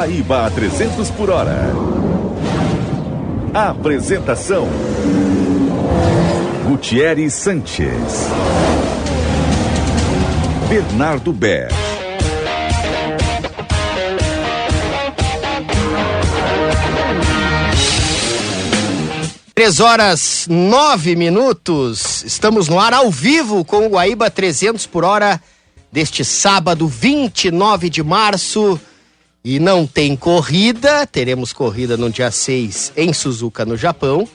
Guaíba a 300 por hora. Apresentação: Gutierrez Sanchez, Bernardo Ber. 3h09. Estamos no ar ao vivo com o Guaíba 300 por hora deste sábado 29 de março. E não tem corrida, teremos corrida no dia 6 em Suzuka, no Japão.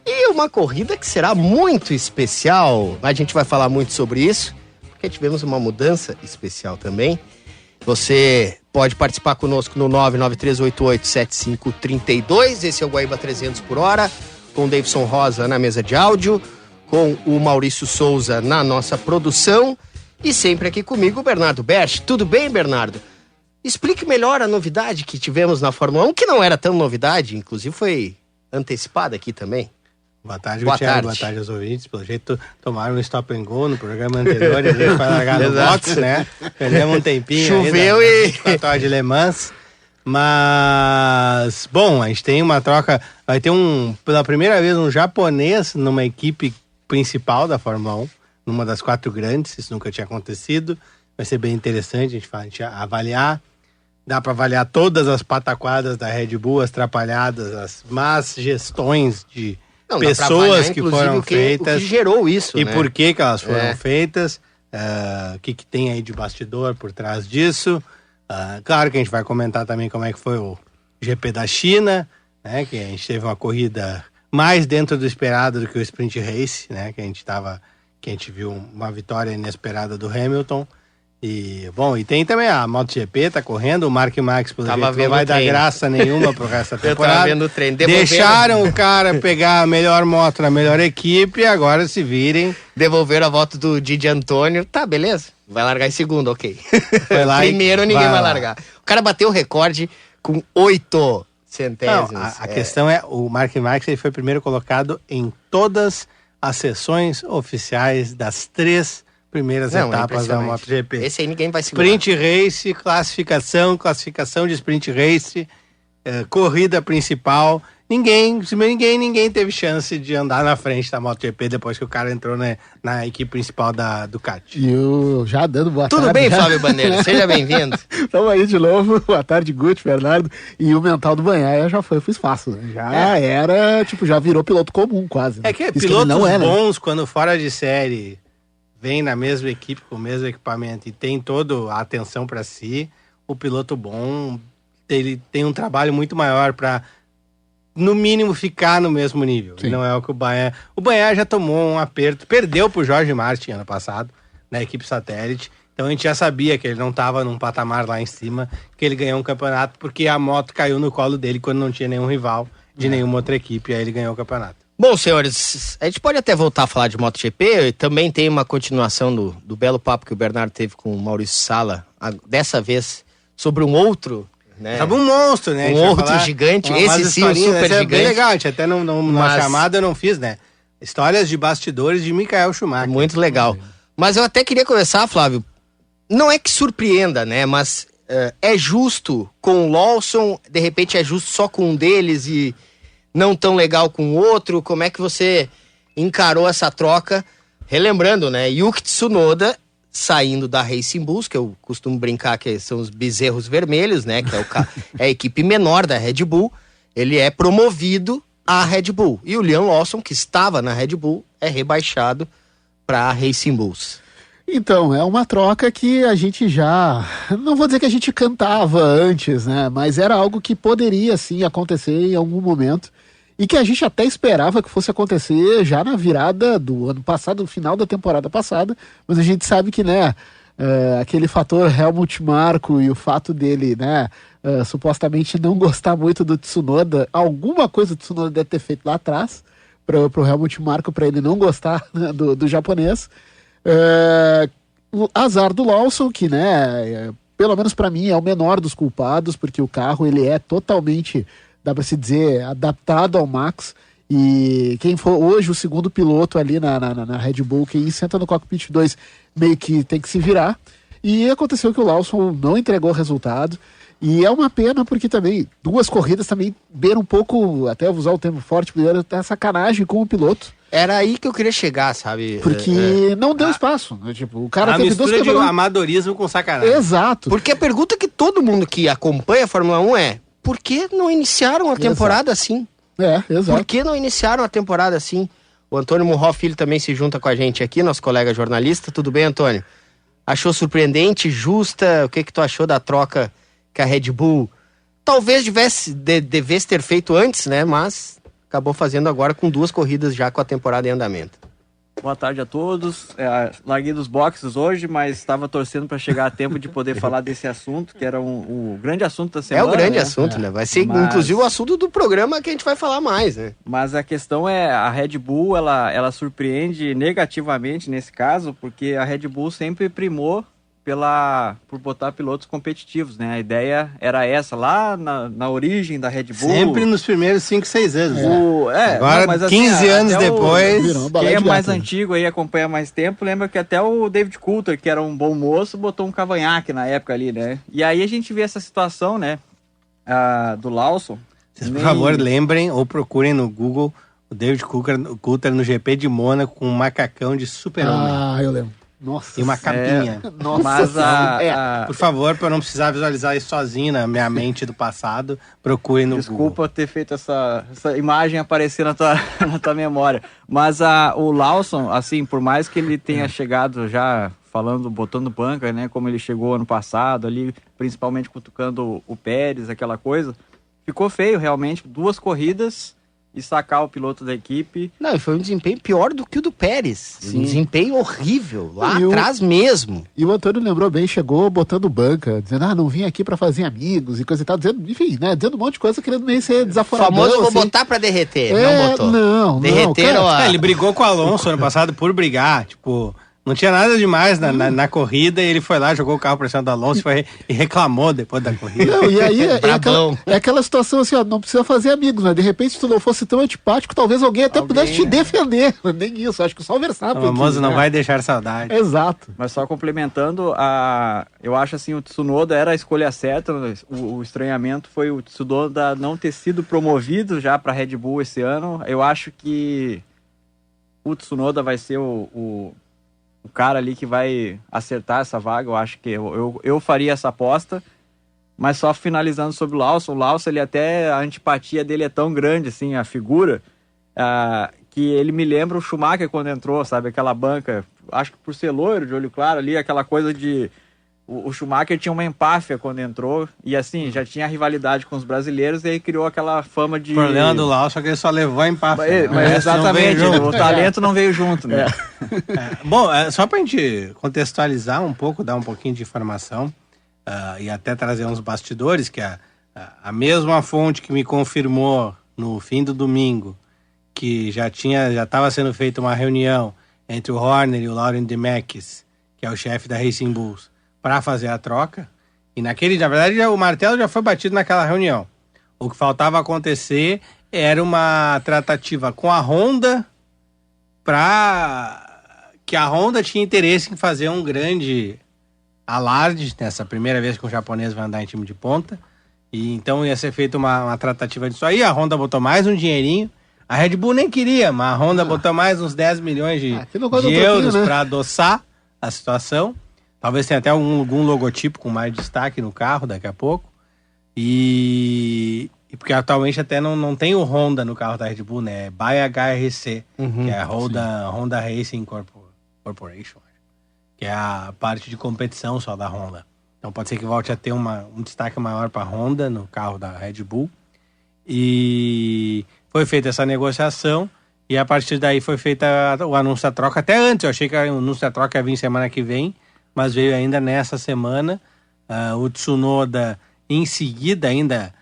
E uma corrida que será muito especial. A gente vai falar muito sobre isso, porque tivemos uma mudança especial também. Você pode participar conosco no 993887532. Esse é o Guaíba 300 por hora, com o Davidson Rosa na mesa de áudio, com o Maurício Souza na nossa produção e sempre aqui comigo o Bernardo Berch. Tudo bem, Bernardo? Explique melhor a novidade que tivemos na Fórmula 1, que não era tão novidade, inclusive foi antecipada aqui também. Boa tarde, Gutierrez. Boa tarde aos ouvintes. Pelo jeito, tomaram um stop and go no programa anterior, a gente vai largar no box, né? Perdemos um tempinho. Choveu aí, 4 horas de Le Mans. Mas, bom, a gente tem uma troca, vai ter pela primeira vez um japonês numa equipe principal da Fórmula 1, numa das 4 grandes, isso nunca tinha acontecido, vai ser bem interessante a gente avaliar, dá para avaliar todas as pataquadas da Red Bull, as atrapalhadas, as más gestões de pessoas que foram feitas. O que gerou isso, e né? por que elas foram feitas, o que tem aí de bastidor por trás disso. Claro que a gente vai comentar também como é que foi o GP da China, né? Que a gente teve uma corrida mais dentro do esperado do que o Sprint Race, né? Que a gente viu uma vitória inesperada do Hamilton. E, bom, e tem também a MotoGP, tá correndo, o Mark Marques, pelo jeito, não vai dar graça nenhuma pro resto da temporada. Eu tava vendo o treino. Deixaram o cara pegar a melhor moto na melhor equipe e agora se virem. Devolveram a volta do Didi Antônio, tá, beleza? Vai largar em segundo, ok. Foi lá Primeiro ninguém vai largar. O cara bateu o recorde com 8 centésimos. Não, a questão é, o Mark Marques ele foi primeiro colocado em todas as sessões oficiais das 3 primeiras etapas da MotoGP. Esse aí ninguém vai segurar. Sprint Race, classificação de Sprint Race, corrida principal. Ninguém teve chance de andar na frente da MotoGP depois que o cara entrou na equipe principal da Ducati. E eu já dando boa tarde. Tudo bem, Flávio Bandeira? Seja bem-vindo. Estamos aí de novo. Boa tarde, Guti, Bernardo. E o mental do Banhaia já foi pro espaço, né? Já virou piloto comum quase. Né? É que pilotos bons, quando fora de série, vem na mesma equipe, com o mesmo equipamento e tem toda a atenção para si, o piloto bom, ele tem um trabalho muito maior para, no mínimo, ficar no mesmo nível. E não é o que o Banhaia... O Banhaia já tomou um aperto, perdeu pro Jorge Martin ano passado, na equipe satélite, então a gente já sabia que ele não estava num patamar lá em cima, que ele ganhou um campeonato porque a moto caiu no colo dele quando não tinha nenhum rival de nenhuma outra equipe, e aí ele ganhou o campeonato. Bom, senhores, a gente pode até voltar a falar de MotoGP, também tem uma continuação do belo papo que o Bernardo teve com o Maurício Sala, dessa vez sobre um outro, né? Sabe, um monstro, né? Um outro gigante, esse sim, um super gigante. É bem legal, a gente até na chamada eu não fiz, né? Histórias de bastidores de Michael Schumacher. Muito legal. Mas eu até queria começar, Flávio, não é que surpreenda, né? Mas é justo com o Lawson, de repente é justo só com um deles e não tão legal com o outro. Como é que você encarou essa troca? Relembrando, né? Yuki Tsunoda saindo da Racing Bulls, que eu costumo brincar que são os bezerros vermelhos, né? Que é a equipe menor da Red Bull. Ele é promovido à Red Bull. E o Liam Lawson, que estava na Red Bull, é rebaixado para a Racing Bulls. Então, é uma troca que a gente já... Não vou dizer que a gente cantava antes, né? Mas era algo que poderia, sim, acontecer em algum momento. E que a gente até esperava que fosse acontecer já na virada do ano passado, no final da temporada passada. Mas a gente sabe que, né, aquele fator Helmut Marko e o fato dele, né, supostamente não gostar muito do Tsunoda, alguma coisa o Tsunoda deve ter feito lá atrás, pro Helmut Marko, para ele não gostar, né, do japonês. O azar do Lawson, que, né, pelo menos para mim é o menor dos culpados, porque o carro ele é totalmente, dá para se dizer, adaptado ao Max, e quem for hoje o segundo piloto ali na Red Bull, quem senta no cockpit 2 meio que tem que se virar, e aconteceu que o Lawson não entregou resultado, E é uma pena porque também, 2 corridas também beiram um pouco, até vou usar o termo forte, até sacanagem com o piloto. Era aí que eu queria chegar, sabe? Porque não deu espaço. Né? Tipo, o cara teve 2 mistura de campeonatos. amadorismo com sacanagem. Exato. Porque a pergunta que todo mundo que acompanha a Fórmula 1 é: por que não iniciaram a temporada assim? Exato. Por que não iniciaram a temporada assim? O Antônio Murró Filho também se junta com a gente aqui, nosso colega jornalista. Tudo bem, Antônio? Achou surpreendente, justa? O que tu achou da troca que a Red Bull talvez devesse ter feito antes, né? Mas acabou fazendo agora com 2 corridas já com a temporada em andamento. Boa tarde a todos. Larguei dos boxes hoje, mas estava torcendo para chegar a tempo de poder falar desse assunto, que era o grande assunto da semana. É o grande assunto, né? Vai ser inclusive o assunto do programa que a gente vai falar mais, né? Mas a questão é, a Red Bull, ela surpreende negativamente nesse caso, porque a Red Bull sempre primou por botar pilotos competitivos, né? A ideia era essa, lá na origem da Red Bull. Sempre nos primeiros 5, 6 anos. Agora, mas, 15 anos depois... Quem é mais antigo aí, acompanha mais tempo, lembra que até o David Coulter, que era um bom moço, botou um cavanhaque na época ali, né? E aí a gente vê essa situação, né? Do Lawson. Vocês, por favor, lembrem ou procurem no Google o David Coulter no GP de Mônaco com um macacão de super-homem. Eu lembro. Nossa. E uma capinha. Nossa. Mas Por favor, para eu não precisar visualizar isso sozinho na minha mente do passado, procure no Google. Desculpa ter feito essa imagem aparecer na tua memória. Mas o Lawson, assim, por mais que ele tenha chegado já botando banca, né? Como ele chegou ano passado ali, principalmente cutucando o Pérez, aquela coisa, ficou feio realmente. 2 corridas e sacar o piloto da equipe. Não, e foi um desempenho pior do que o do Pérez. Um desempenho horrível, lá atrás mesmo. E o Antônio lembrou bem, chegou botando banca, dizendo, não vim aqui pra fazer amigos e coisa e tal, dizendo, enfim, né, dizendo um monte de coisa, querendo meio ser desaforadão. Famoso, vou assim. botar pra derreter, não botou. Não, Derreteram cara, Ele brigou com o Alonso ano passado por brigar, tipo... Não tinha nada demais na corrida e ele foi lá, jogou o carro pra cima do Alonso e reclamou depois da corrida. Não, e aí é aquela situação assim, ó, não precisa fazer amigos, né? De repente, se tu não fosse tão antipático, talvez alguém até pudesse te defender. Nem isso, acho que só o Verstappen. O famoso não vai deixar saudade. Exato. Mas só complementando, eu acho assim, o Tsunoda era a escolha certa. O estranhamento foi o Tsunoda não ter sido promovido já pra Red Bull esse ano. Eu acho que o Tsunoda vai ser o cara ali que vai acertar essa vaga. Eu acho que eu faria essa aposta. Mas só finalizando sobre o Lawson, ele até, a antipatia dele é tão grande, assim, a figura, que ele me lembra o Schumacher quando entrou, sabe, aquela banca, acho que por ser loiro, de olho claro ali, aquela coisa de... O Schumacher tinha uma empáfia quando entrou, e assim, já tinha rivalidade com os brasileiros, e aí criou aquela fama de... O problema do Lawson é que ele só levou a empáfia. Mas exatamente, o talento não veio junto, né? Bom, só pra gente contextualizar um pouco, dar um pouquinho de informação, e até trazer uns bastidores, que a mesma fonte que me confirmou no fim do domingo, que já estava sendo feita uma reunião entre o Horner e o Laurent Demekis, que é o chefe da Racing Bulls, para fazer a troca, e na verdade o martelo já foi batido naquela reunião. O que faltava acontecer era uma tratativa com a Honda, que a Honda tinha interesse em fazer um grande alarde, nessa primeira vez que o japonês vai andar em time de ponta, e então ia ser feita uma tratativa disso aí. A Honda botou mais um dinheirinho, a Red Bull nem queria, mas a Honda botou mais uns 10 milhões de euros, né, para adoçar a situação. Talvez tenha até algum logotipo com mais destaque no carro daqui a pouco. E porque atualmente até não tem o Honda no carro da Red Bull, né? É BYHRC, que é a Honda Racing Corporation, que é a parte de competição só da Honda. Então pode ser que volte a ter um destaque maior para a Honda no carro da Red Bull. E foi feita essa negociação e a partir daí foi feita o anúncio da troca. Até antes, eu achei que o anúncio da troca ia vir semana que vem, mas veio ainda nessa semana. O Tsunoda, em seguida, ainda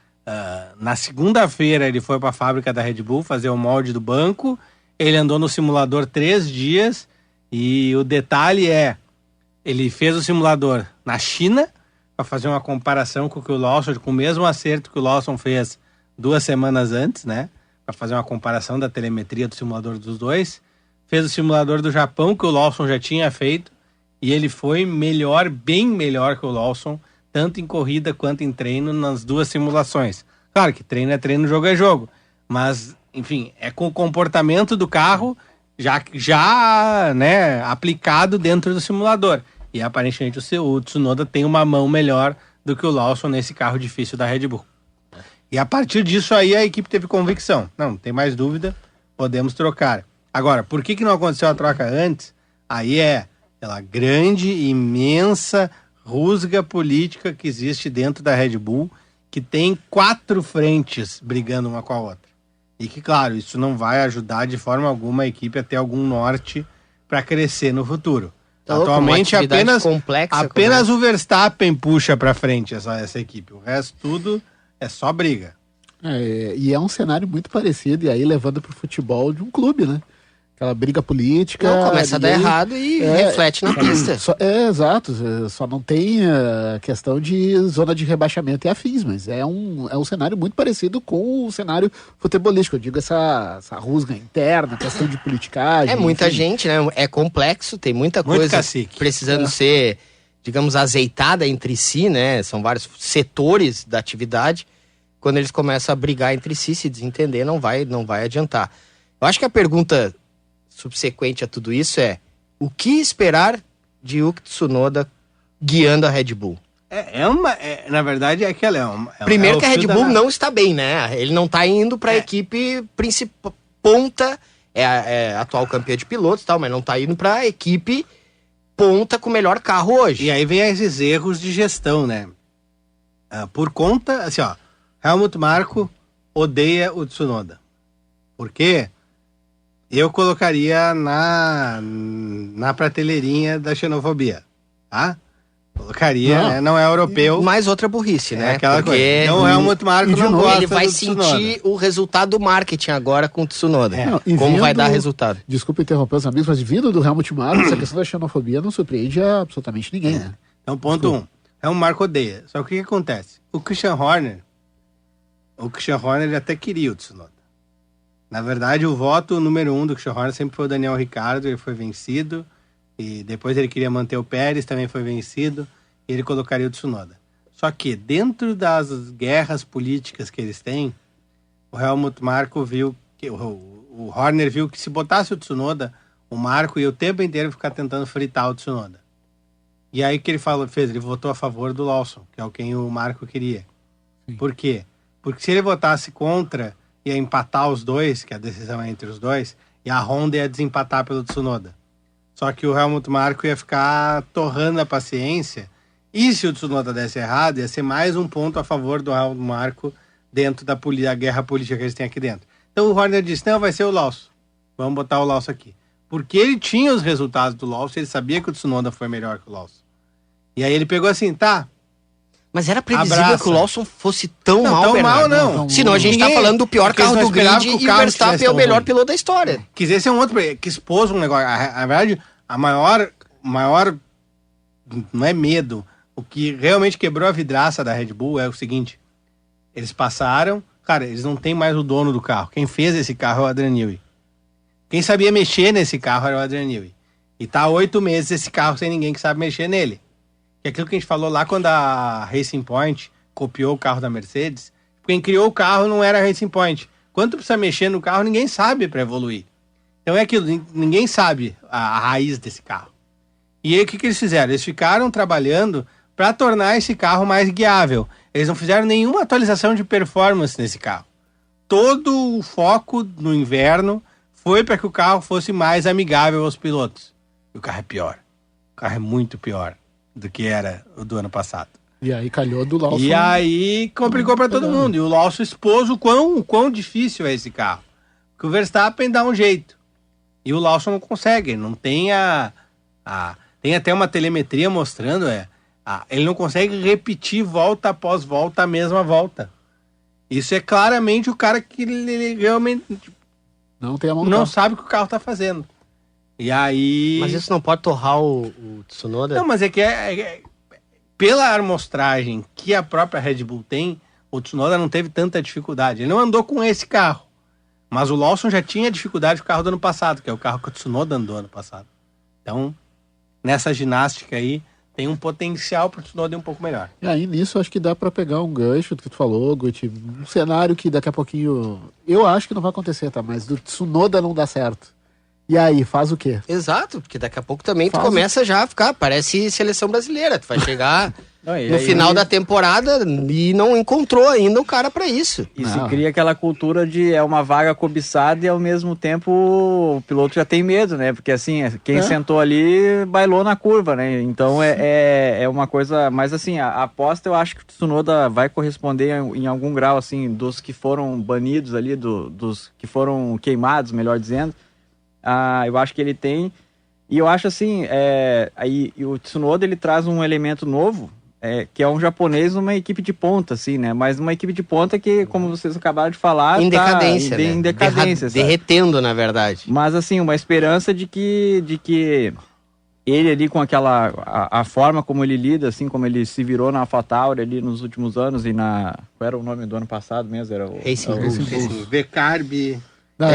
na segunda-feira, ele foi para a fábrica da Red Bull fazer o molde do banco. Ele andou no simulador 3 dias e o detalhe ele fez o simulador na China para fazer uma comparação com o mesmo acerto que o Lawson fez 2 semanas antes, né? Para fazer uma comparação da telemetria do simulador dos dois. Fez o simulador do Japão, que o Lawson já tinha feito, e ele foi bem melhor que o Lawson tanto em corrida quanto em treino nas duas simulações. Claro que treino é treino, jogo é jogo, mas, enfim, é com o comportamento do carro já né, aplicado dentro do simulador. E aparentemente o Tsunoda tem uma mão melhor do que o Lawson nesse carro difícil da Red Bull. E a partir disso aí a equipe teve convicção. Não tem mais dúvida, podemos trocar. Agora, por que não aconteceu a troca antes? Aí é aquela grande, imensa rusga política que existe dentro da Red Bull, que tem 4 frentes brigando uma com a outra. E que, claro, isso não vai ajudar de forma alguma a equipe a ter algum norte para crescer no futuro. Atualmente apenas o Verstappen puxa para frente essa equipe. O resto tudo é só briga. E é um cenário muito parecido, e aí levando para o futebol de um clube, né? Aquela briga política. Não, começa a dar errado e reflete na pista. Exato. Só não tem questão de zona de rebaixamento e afins, mas é um cenário muito parecido com o cenário futebolístico. Eu digo essa rusga interna, questão de politicagem. É muita gente, né? É complexo, tem muita coisa cacique. Precisando ser, digamos, azeitada entre si, né? São vários setores da atividade. Quando eles começam a brigar entre si, se desentender, não vai adiantar. Eu acho que a pergunta subsequente a tudo isso o que esperar de Yuki Tsunoda guiando a Red Bull? Na verdade, é aquela. Primeiro que a Red Bull não está bem, né? Ele não está indo para a equipe principal, ponta, atual campeã de pilotos e tal, mas não está indo para a equipe ponta com o melhor carro hoje. E aí vem esses erros de gestão, né? Por conta, assim, ó, Helmut Marko odeia o Tsunoda. Por quê? Eu colocaria na prateleirinha da xenofobia, tá? Colocaria, né? Não é europeu. Mais outra burrice, né? Aquela coisa. Então o Helmut Marko não gosta ele vai sentir o resultado do marketing agora com o Tsunoda. Como vai dar resultado? Desculpa interromper os amigos, mas vindo do Helmut Marko, essa questão da xenofobia não surpreende absolutamente ninguém, né? Então, ponto 1. Helmut Marko odeia. Só que o que acontece? O Christian Horner ele até queria o Tsunoda. Na verdade, o voto número 1 do Christian Horner sempre foi o Daniel Ricciardo, ele foi vencido, e depois ele queria manter o Pérez, também foi vencido, e ele colocaria o Tsunoda. Só que, dentro das guerras políticas que eles têm, o Helmut Marko viu, o Horner viu que se botasse o Tsunoda, o Marko ia o tempo inteiro ficar tentando fritar o Tsunoda. E aí o que ele fez? Ele votou a favor do Lawson, que é o quem o Marko queria. Sim. Por quê? Porque se ele votasse contra, ia empatar os dois, que a decisão é entre os dois, e a Honda ia desempatar pelo Tsunoda. Só que o Helmut Marko ia ficar torrando a paciência, e se o Tsunoda desse errado, ia ser mais um ponto a favor do Helmut Marko dentro da guerra política que eles têm aqui dentro. Então o Horner disse, não, vai ser o Lawson. Vamos botar o Lawson aqui. Porque ele tinha os resultados do Lawson, ele sabia que o Tsunoda foi melhor que o Lawson. E aí ele pegou assim, tá... Mas era previsível que o Lawson fosse tão mal, Bernardo. Não. Senão a gente tá falando do pior carro do grid e o Verstappen é o melhor piloto da história. Quiser ser um outro, que expôs um negócio. Na verdade, a maior não é medo. O que realmente quebrou a vidraça da Red Bull é o seguinte. Eles passaram, cara, eles não tem mais o dono do carro. Quem fez esse carro é o Adrian Newey. Quem sabia mexer nesse carro era o Adrian Newey. E tá há 8 meses esse carro sem ninguém que sabe mexer nele. Que é aquilo que a gente falou lá quando a Racing Point copiou o carro da Mercedes. Quem criou o carro não era a Racing Point. Quando precisa mexer no carro, ninguém sabe para evoluir. Então é aquilo, ninguém sabe a raiz desse carro. E aí o que eles fizeram? Eles ficaram trabalhando para tornar esse carro mais guiável. Eles não fizeram nenhuma atualização de performance nesse carro. Todo o foco no inverno foi para que o carro fosse mais amigável aos pilotos. E o carro é pior. O carro é muito pior do que era o do ano passado. E aí calhou do Lawson. E aí complicou para todo mundo. E o Lawson expôs o quão difícil é esse carro. Porque o Verstappen dá um jeito. E o Lawson não consegue. Não tem tem até uma telemetria mostrando, ele não consegue repetir volta após volta a mesma volta. Isso é claramente o cara que ele realmente não sabe o que o carro tá fazendo. E aí... Mas isso não pode torrar o Tsunoda? Não, mas é que pela amostragem que a própria Red Bull tem, o Tsunoda não teve tanta dificuldade. Ele não andou com esse carro. Mas o Lawson já tinha dificuldade com o carro do ano passado, que é o carro que o Tsunoda andou ano passado. Então, nessa ginástica aí, tem um potencial para o Tsunoda ir um pouco melhor. E aí nisso acho que dá pra pegar um gancho do que tu falou, Guti. Um cenário que daqui a pouquinho, eu acho que não vai acontecer, tá? Mas do Tsunoda não dá certo. E aí, faz o quê? Exato, porque daqui a pouco também tu Faz. começa já a ficar, parece seleção brasileira. Tu vai chegar e no aí- final da temporada e não encontrou ainda o cara pra isso. E se Não. cria aquela cultura de é uma vaga cobiçada e ao mesmo tempo o piloto já tem medo, né? Porque assim, quem sentou ali bailou na curva, né? Então é uma coisa... Mas assim, a aposta eu acho que o Tsunoda vai corresponder em algum grau, assim, dos que foram banidos ali, dos que foram queimados, melhor dizendo. Eu acho que ele tem... E eu acho assim, aí o Tsunoda ele traz um elemento novo, que é um japonês numa equipe de ponta, assim, né? Mas uma equipe de ponta que, como vocês acabaram de falar, Em decadência, tá né? em decadência, sabe? Derretendo, na verdade. Mas assim, uma esperança de que ele ali com aquela a forma como ele lida, assim, como ele se virou na AlphaTauri ali nos últimos anos e qual era o nome do ano passado mesmo? Era o Racing Bull. Assim, V-Carb... Não,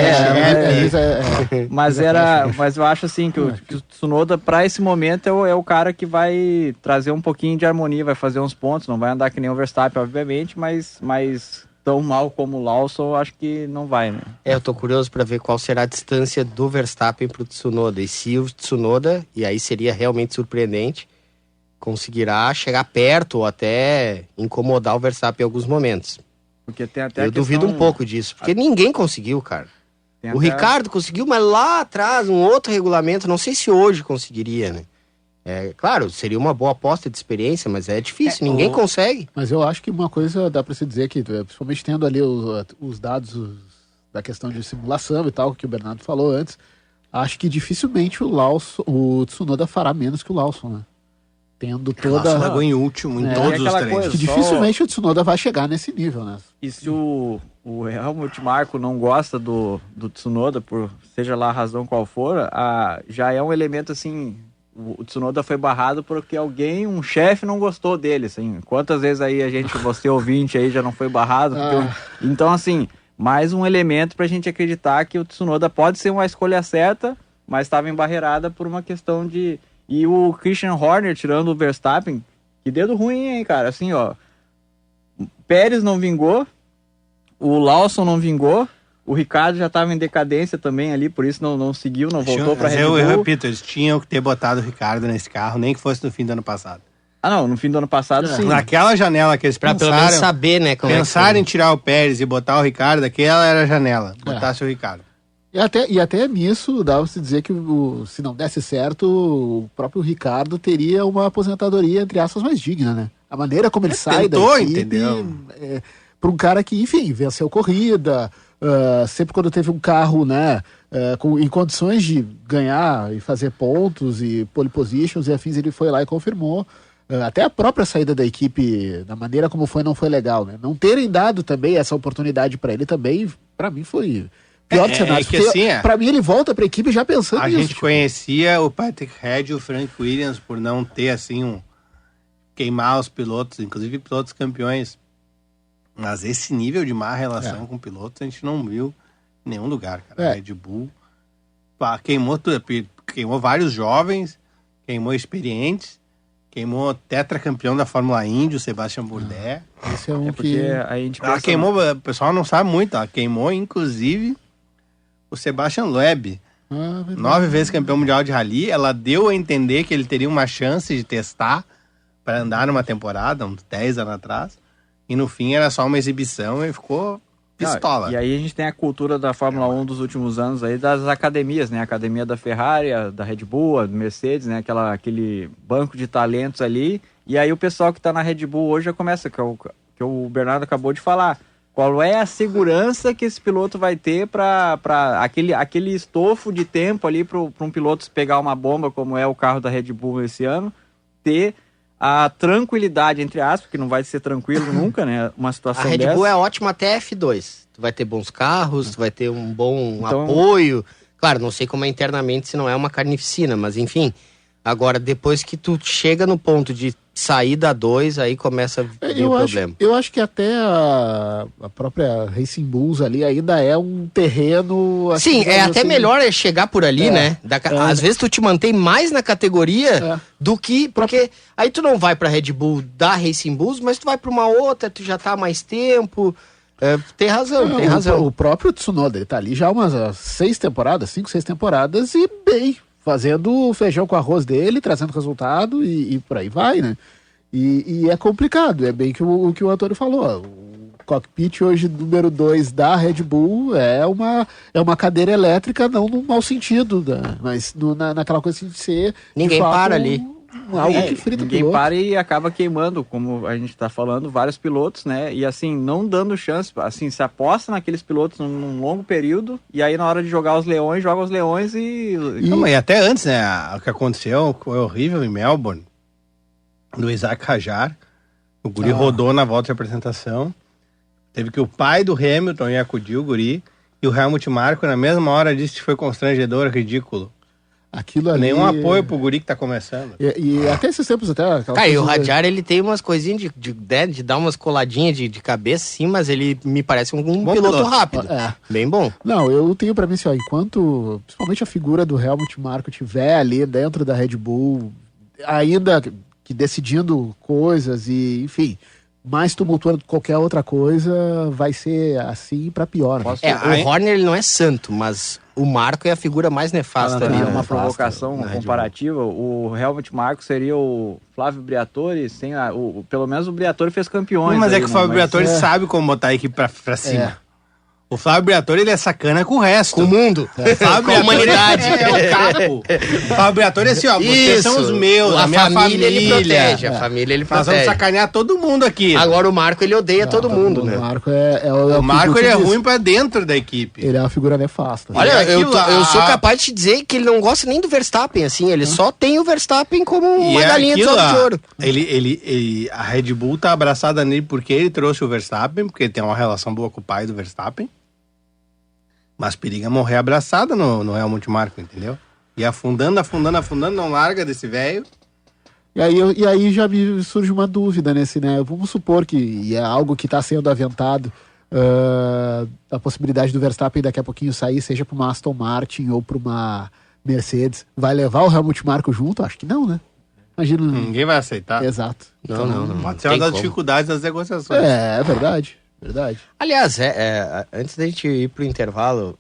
Mas eu acho assim que o Tsunoda, para esse momento, é o cara que vai trazer um pouquinho de harmonia, vai fazer uns pontos, não vai andar que nem o Verstappen, obviamente, mas tão mal como o Lawson, eu acho que não vai, né? Eu tô curioso pra ver qual será a distância do Verstappen pro Tsunoda. E se o Tsunoda, e aí seria realmente surpreendente, conseguirá chegar perto ou até incomodar o Verstappen em alguns momentos. Porque tem até Eu duvido um pouco disso, porque ninguém conseguiu, cara. O Ricardo conseguiu, mas lá atrás, um outro regulamento, não sei se hoje conseguiria, né? Claro, seria uma boa aposta de experiência, mas é difícil, ninguém consegue. Mas eu acho que uma coisa dá pra se dizer que, principalmente tendo ali os dados da questão de simulação e tal, que o Bernardo falou antes, acho que dificilmente o Tsunoda fará menos que o Lawson, né? Tendo toda... largou em último em todos os aquela treinos. coisa, Que dificilmente o Tsunoda vai chegar nesse nível, né? E se o Helmut Marko não gosta do Tsunoda, por seja lá a razão qual for, já é um elemento assim, o Tsunoda foi barrado porque um chefe não gostou dele, assim. Quantas vezes aí você ouvinte aí já não foi barrado? Então assim, mais um elemento pra gente acreditar que o Tsunoda pode ser uma escolha certa, mas estava embarreirada por uma questão de... E o Christian Horner tirando o Verstappen, que dedo ruim, hein, cara, assim, ó. Pérez não vingou, o Lawson não vingou, o Ricardo já estava em decadência também ali, por isso não seguiu, não voltou para Red Bull. Eu repito, eles tinham que ter botado o Ricardo nesse carro, nem que fosse no fim do ano passado. Não, no fim do ano passado sim. Naquela janela que eles Pra pelo menos saber, né? pensaram em tirar o Pérez e botar o Ricardo, aquela era a janela, botasse o Ricardo. E até nisso, dava-se dizer que se não desse certo, o próprio Ricardo teria uma aposentadoria, entre aspas, mais digna, né? A maneira como ele sai da tentou, equipe, entendeu? Para um cara que, enfim, venceu corrida, sempre quando teve um carro, né, em condições de ganhar e fazer pontos e pole positions e afins, ele foi lá e confirmou. Até a própria saída da equipe, da maneira como foi, não foi legal, né? Não terem dado também essa oportunidade para ele também, para mim, foi... pior do cenário, que porque assim, pra mim ele volta pra equipe já pensando A nisso. gente tipo. conhecia o Patrick Head e o Frank Williams por não ter, assim, queimar os pilotos, inclusive pilotos campeões. Mas esse nível de má relação com pilotos a gente não viu em nenhum lugar, cara. A Red Bull queimou tudo, queimou vários jovens, queimou experientes, queimou tetracampeão da Fórmula Indy, o Sebastian Bourdais. Esse é um Porque que... a gente Ela pensa- queimou, o pessoal não sabe muito, ela queimou inclusive o Sebastian Loeb. 9 vezes campeão mundial de rally, ela deu a entender que ele teria uma chance de testar para andar numa temporada, uns 10 anos atrás, e no fim era só uma exibição e ficou pistola. E aí a gente tem a cultura da Fórmula 1 dos últimos anos aí das academias, né? A academia da Ferrari, da Red Bull, a Mercedes, né? Aquele banco de talentos ali. E aí o pessoal que tá na Red Bull hoje já começa, que o Bernardo acabou de falar. Qual é a segurança que esse piloto vai ter para aquele estofo de tempo ali para um piloto pegar uma bomba, como é o carro da Red Bull esse ano, ter a tranquilidade, entre aspas, que não vai ser tranquilo nunca, né? Uma A situação Red dessa. Bull é ótima até F2. Tu vai ter bons carros, tu vai ter um bom Então- apoio. Claro, não sei como é internamente, se não é uma carnificina, mas enfim. Agora, depois que tu chega no ponto de sair da 2, aí começa a vir o problema. Eu acho que até a própria Racing Bulls ali ainda é um terreno... Sim, é até assim, melhor chegar por ali, né? Às vezes tu te mantém mais na categoria do que... Porque aí tu não vai pra Red Bull da Racing Bulls, mas tu vai pra uma outra, tu já tá há mais tempo... tem razão, tem razão. O próprio Tsunoda, ele tá ali já há umas 5, 6 temporadas e bem, fazendo o feijão com arroz dele, trazendo resultado e por aí vai, né? E é complicado, é bem o que o Antônio falou. O cockpit hoje, número 2 da Red Bull, é uma cadeira elétrica, não no mau sentido, né? Mas naquela coisa assim de ser... Ninguém de fato, para ali. Algo que frita o ninguém piloto. para e acaba queimando, como a gente tá falando, vários pilotos, né? E assim, não dando chance, assim, se aposta naqueles pilotos num longo período, e aí na hora de jogar os leões, joga os leões e... Não, e até antes, né? O que aconteceu foi horrível em Melbourne, do Isaac Hajar. O guri rodou na volta de apresentação. Teve que o pai do Hamilton ir acudir o guri, e o Helmut Marko na mesma hora disse que foi constrangedor, ridículo. Aquilo ali... Nenhum apoio pro guri que tá começando. E até esses tempos, até... Cara, e o Hadjar, ele tem umas coisinhas de dar umas coladinhas de cabeça, sim, mas ele me parece um piloto rápido. Bem bom. Não, eu tenho pra mim assim, ó, enquanto, principalmente a figura do Helmut Marko tiver ali dentro da Red Bull, ainda que decidindo coisas e, enfim... mais tumultuando que qualquer outra coisa, vai ser assim pra pior. Né? O Horner ele não é santo, mas o Marko é a figura mais nefasta ali. Uma provocação comparativa, o Helmut Marko seria o Flávio Briatore, sem pelo menos o Briatore fez campeões. Mas aí, é que o Flávio Briatore sabe como botar a equipe pra cima. O Flávio Briatore, ele é sacana com o resto. Com o mundo. Com a humanidade. É o capo. O Flávio Briatore é assim, ó, vocês são os meus, a minha família. Ele protege, a família ele protege. Nós vamos sacanear todo mundo aqui. Agora o Marko, ele odeia todo mundo, né? O Marko o Marko, ele é ruim pra dentro da equipe. Ele é uma figura nefasta. Olha, eu sou capaz de te dizer que ele não gosta nem do Verstappen, assim, ele só tem o Verstappen como uma galinha de ovos de ouro. A Red Bull tá abraçada nele porque ele trouxe o Verstappen, porque ele tem uma relação boa com o pai do Verstappen. Mas periga morrer abraçada no Helmut Marko, entendeu? E afundando, não larga desse velho. E aí já me surge uma dúvida nesse, né? Vamos supor que é algo que está sendo aventado, a possibilidade do Verstappen daqui a pouquinho sair, seja para uma Aston Martin ou para uma Mercedes. Vai levar o Helmut Marko junto? Acho que não, né? Imagina. Ninguém vai aceitar. Exato. Não. Pode ser uma das dificuldades das negociações. É verdade. Aliás, antes da gente ir pro intervalo,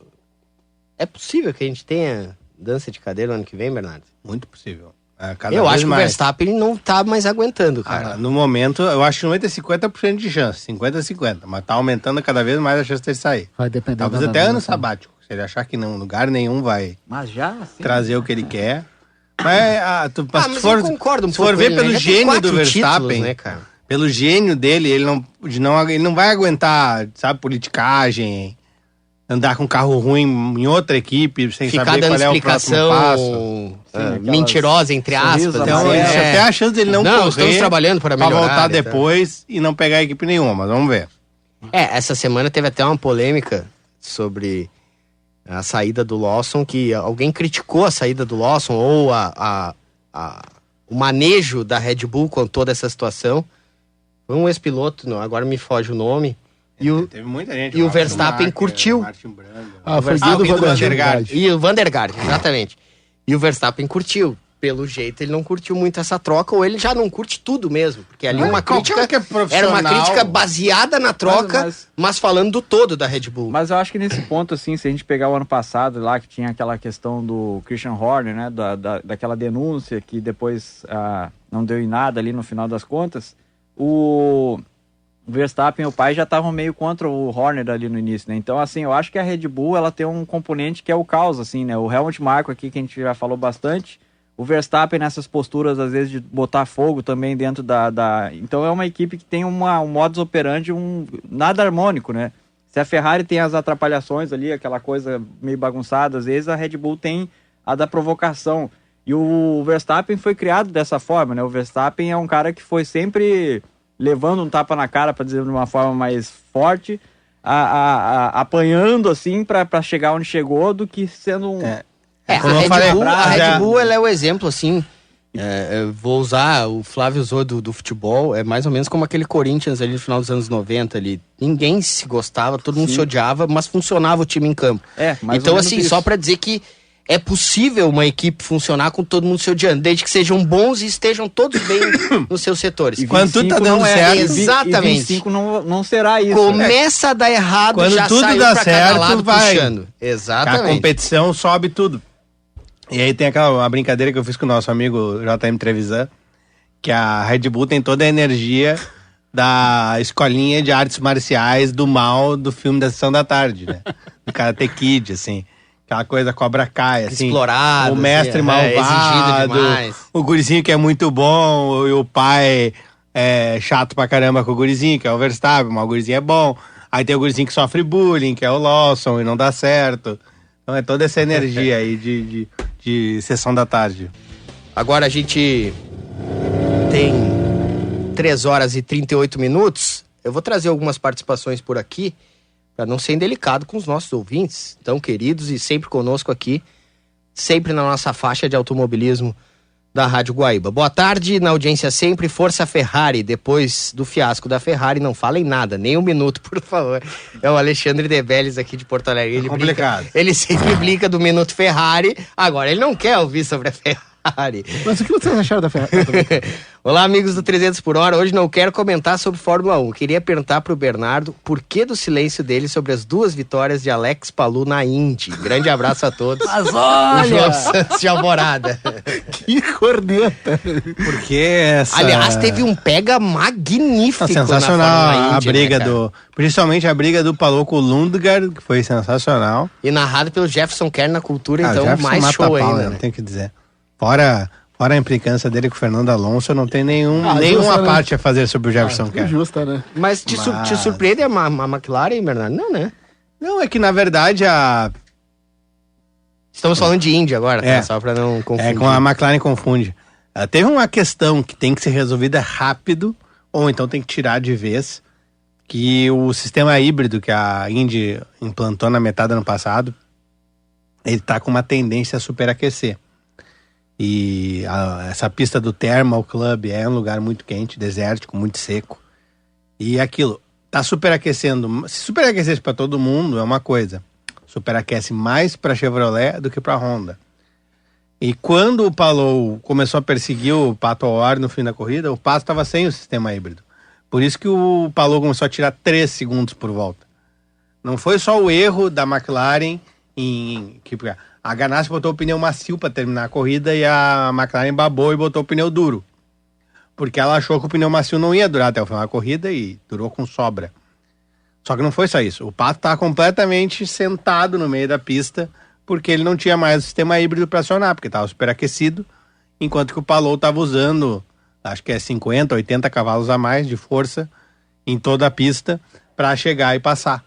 é possível que a gente tenha dança de cadeira no ano que vem, Bernardo? Muito possível. Eu acho que o Verstappen não tá mais aguentando, cara. No momento, eu acho que 50% de chance, 50-50, mas tá aumentando cada vez mais a chance de sair. Vai depender. Talvez até ano sabático, se ele achar que não, lugar nenhum vai trazer o que ele quer. Mas eu concordo se for ver pelo gênio do Verstappen, títulos, né, cara? Pelo gênio dele, ele não vai aguentar, sabe, politicagem, andar com carro ruim em outra equipe, sem saber qual é o próximo passo. Mentirosa, entre aspas. Então, isso até a chance dele não correr, estamos trabalhando para melhorar, voltar depois e não pegar a equipe nenhuma, mas vamos ver. Essa semana teve até uma polêmica sobre a saída do Lawson, que alguém criticou a saída do Lawson ou o manejo da Red Bull com toda essa situação. Foi um ex-piloto, agora me foge o nome. Teve muita gente. E o Verstappen curtiu. Foi o Vandergaard. E o Vandergaard, exatamente. E o Verstappen curtiu. Pelo jeito, ele não curtiu muito essa troca, ou ele já não curte tudo mesmo. Porque ali uma crítica era uma crítica baseada na troca, mas falando do todo da Red Bull. Mas eu acho que nesse ponto, assim, se a gente pegar o ano passado lá, que tinha aquela questão do Christian Horner, né, daquela denúncia que depois não deu em nada ali no final das contas, o Verstappen e o pai já estavam meio contra o Horner ali no início, né? Então, assim, eu acho que a Red Bull, ela tem um componente que é o caos, assim, né? O Helmut Marko aqui, que a gente já falou bastante, o Verstappen nessas posturas, às vezes, de botar fogo também dentro da... Então, é uma equipe que tem um modus operandi nada harmônico, né? Se a Ferrari tem as atrapalhações ali, aquela coisa meio bagunçada, às vezes a Red Bull tem a da provocação. E o Verstappen foi criado dessa forma, né? O Verstappen é um cara que foi sempre levando um tapa na cara, para dizer de uma forma mais forte, apanhando assim para chegar onde chegou, do que sendo um... A Red Bull ela é o exemplo, assim, Vou usar, o Flávio usou do futebol, é mais ou menos como aquele Corinthians ali no final dos anos 90 ali. Ninguém se gostava, todo mundo se odiava, mas funcionava o time em campo. Então assim, só pra dizer que é possível uma equipe funcionar com todo mundo se odiando, desde que sejam bons e estejam todos bem nos seus setores. E quando tudo tá dando certo, exatamente. E 25 não será isso. Começa a dar errado, quando já tudo saiu dá pra certo, cada lado vai. puxando. Exatamente. A competição sobe tudo. E aí tem uma brincadeira que eu fiz com o nosso amigo JM Trevisan, que a Red Bull tem toda a energia da escolinha de artes marciais do mal do filme da Sessão da Tarde, né? Do Karate Kid, assim. Aquela coisa Cobra Kai, assim. Explorado. O mestre malvado, exigido demais. o gurizinho que é muito bom, e o pai é chato pra caramba com o gurizinho, que é o Verstappen, mas o gurizinho é bom. Aí tem o gurizinho que sofre bullying, que é o Lawson, e não dá certo. Então é toda essa energia aí de Sessão da Tarde. Agora a gente tem 3 horas e 38 minutos. Eu vou trazer algumas participações por aqui, para não ser indelicado com os nossos ouvintes, tão queridos e sempre conosco aqui, sempre na nossa faixa de automobilismo da Rádio Guaíba. Boa tarde, na audiência sempre, Força Ferrari. Depois do fiasco da Ferrari, não falem nada, nem um minuto, por favor. É o Alexandre Debelles aqui de Porto Alegre. Ele complicado. Ele sempre brinca do Minuto Ferrari, agora ele não quer ouvir sobre a Ferrari. Mas o que vocês acharam da Ferrari? Olá, amigos do 300 por hora. Hoje não quero comentar sobre Fórmula 1. Queria perguntar pro Bernardo por que do silêncio dele sobre as 2 vitórias de Alex Palou na Indy. Grande abraço a todos. Mas O olha! João Santos de Alvorada. Que corneta! Porque essa... Aliás, teve um pega magnífico na Fórmula sensacional Indy, a briga né, cara? principalmente a briga do Palou com o Lundgaard, que foi sensacional. E narrado pelo Jefferson Kerr na cultura, O então Jefferson mais mata show a pau, ainda, né? né? Tem que dizer. Fora a implicância dele com o Fernando Alonso, não tem nenhuma justa, né? parte a fazer sobre o Jefferson Que Kerr. justa, né? Mas te surpreende a McLaren, Bernardo? Não, né? Não, é que na verdade Estamos falando de Indy agora, tá? É. Só pra não confundir. com a McLaren confunde. Teve uma questão que tem que ser resolvida rápido, ou então tem que tirar de vez, que o sistema híbrido que a Indy implantou na metade do ano passado, ele tá com uma tendência a superaquecer. E essa pista do Thermal Club é um lugar muito quente, desértico, muito seco. E aquilo tá superaquecendo. Se superaquecesse para todo mundo é uma coisa. Superaquece mais para Chevrolet do que para Honda. E quando o Palou começou a perseguir o Pato O'Ward no fim da corrida, o Pato estava sem o sistema híbrido. Por isso que o Palou começou a tirar 3 segundos por volta. Não foi só o erro da McLaren que a Ganassi botou o pneu macio para terminar a corrida e a McLaren babou e botou o pneu duro. Porque ela achou que o pneu macio não ia durar até o final da corrida e durou com sobra. Só que não foi só isso. O Pato estava completamente sentado no meio da pista porque ele não tinha mais o sistema híbrido para acionar, porque estava superaquecido, enquanto que o Palou estava usando, acho que é 50, 80 cavalos a mais de força em toda a pista para chegar e passar.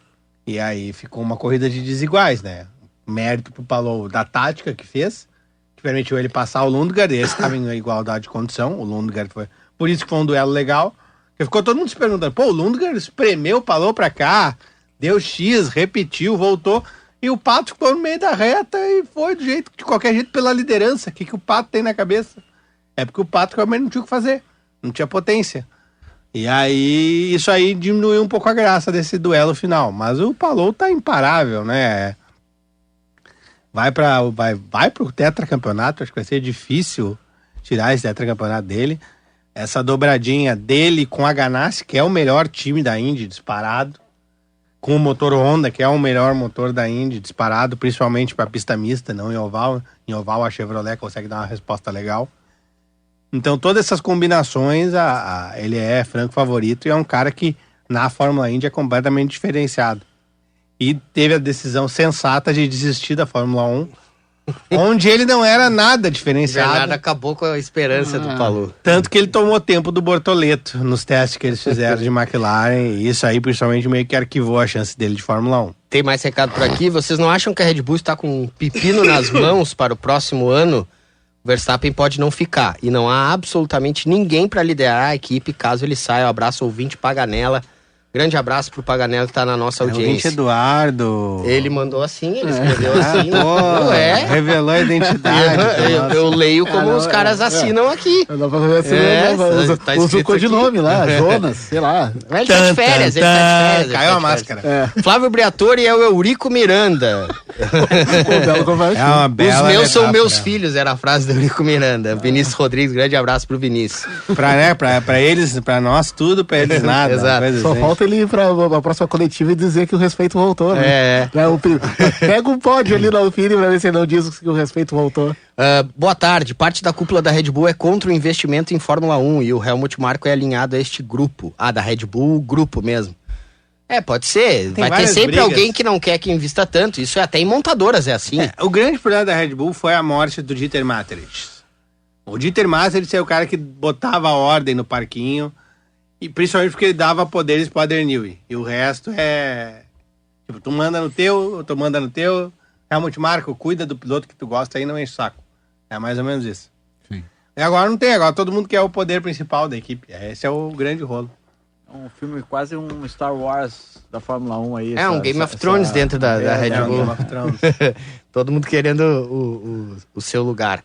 E aí ficou uma corrida de desiguais, né? Mérito pro Palou da tática que fez, que permitiu ele passar o Lundgaard, eles estavam em igualdade de condição, o Lundgaard foi... Por isso que foi um duelo legal, porque ficou todo mundo se perguntando, o Lundgaard espremeu o Palou pra cá, deu X, repetiu, voltou, e o Pato ficou no meio da reta e foi de qualquer jeito pela liderança. O que o Pato tem na cabeça? É porque o Pato realmente não tinha o que fazer, não tinha potência. E aí, isso aí diminuiu um pouco a graça desse duelo final, mas o Palou tá imparável, né? Vai pro tetracampeonato, acho que vai ser difícil tirar esse tetracampeonato dele. Essa dobradinha dele com a Ganassi, que é o melhor time da Indy, disparado. Com o motor Honda, que é o melhor motor da Indy, disparado, principalmente para pista mista, não em oval. Em oval a Chevrolet consegue dar uma resposta legal. Então todas essas combinações, ele é franco favorito e é um cara que na Fórmula Indy é completamente diferenciado. E teve a decisão sensata de desistir da Fórmula 1, onde ele não era nada O diferenciado. Bernardo acabou com a esperança do Palou. Tanto que ele tomou tempo do Bortoleto nos testes que eles fizeram de McLaren, e isso aí principalmente meio que arquivou a chance dele de Fórmula 1. Tem mais recado por aqui. Vocês não acham que a Red Bull está com um pepino nas mãos para o próximo ano? O Verstappen pode não ficar. E não há absolutamente ninguém para liderar a equipe caso ele saia. Um abraço, ouvinte Paganella. Grande abraço pro Paganello que tá na nossa O ouvinte audiência. Eduardo. Ele mandou assim, ele escreveu assim. Pô, É. revelou a identidade. Eu leio como não, os caras assinam aqui. Dá pra ver assim, É, tá usa o escrito codinome lá, Jonas, sei lá. Ele tá de férias, ele tá de férias. Caiu a máscara. Flávio Briatore é o Eurico Miranda. O belo conversa. É uma bela Os meus são metáfora. meus filhos, era a frase do Eurico Miranda. Vinícius Rodrigues, grande abraço pro Vinícius. Pra eles, pra nós tudo, pra eles nada. Exato. Coisa Só assim. falta ele ir pra próxima coletiva e dizer que o respeito voltou, né? É. Pega um pódio ali na Alpine pra ver se ele não diz que o respeito voltou. Boa tarde. Parte da cúpula da Red Bull é contra o investimento em Fórmula 1 e o Helmut Marko é alinhado a este grupo. Da Red Bull, grupo mesmo. Pode ser. Vai ter várias sempre brigas. alguém que não quer que invista tanto. Isso é até em montadoras, é assim. O grande problema da Red Bull foi a morte do Dieter Materitz. O Dieter Materitz é o cara que botava ordem no parquinho, e principalmente porque ele dava poderes pro Adrian Newey. E o resto é... Tipo, tu manda no teu, tu manda no teu. Helmut Marko, cuida do piloto que tu gosta aí, não enche o saco. É mais ou menos isso. Sim. E agora não tem, agora todo mundo quer o poder principal da equipe. Esse é o grande rolo. Um filme quase um Star Wars da Fórmula 1 aí. Um Game of Thrones dentro da Red É, Bull. Game of Thrones. Todo mundo querendo o seu lugar.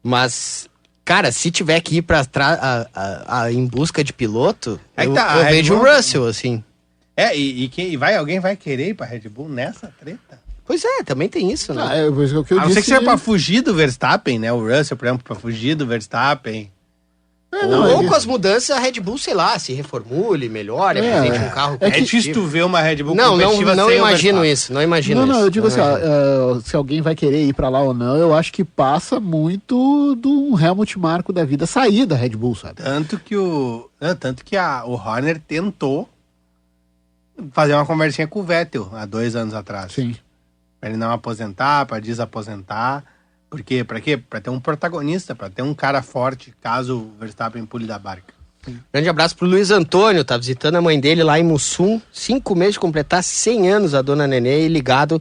Mas, cara, se tiver que ir pra trás em busca de piloto, Aí eu, tá, eu a Red vejo o Bull- Russell, assim. Alguém vai querer ir pra Red Bull nessa treta? Pois é, também tem isso, né? É o que eu A não ser disse. que seja pra fugir do Verstappen, né? O Russell, por exemplo, pra fugir do Verstappen. Ou com as mudanças, a Red Bull, sei lá, se reformule, melhore, apresente um carro É difícil tu ver uma Red Bull Não competitiva imagino sem o Verstappen. isso, não imagino Não, isso. eu digo assim, imagino. se alguém vai querer ir pra lá ou não, eu acho que passa muito do Helmut Marko da vida sair da Red Bull, sabe? Tanto que o Horner tentou fazer uma conversinha com o Vettel há 2 anos atrás. Sim. Pra ele não aposentar, pra desaposentar. Por quê? Pra quê? Pra ter um protagonista, pra ter um cara forte, caso o Verstappen pule da barca. Grande abraço pro Luiz Antônio, tá visitando a mãe dele lá em Mussum, 5 meses de completar 100 anos a dona Nenê e ligado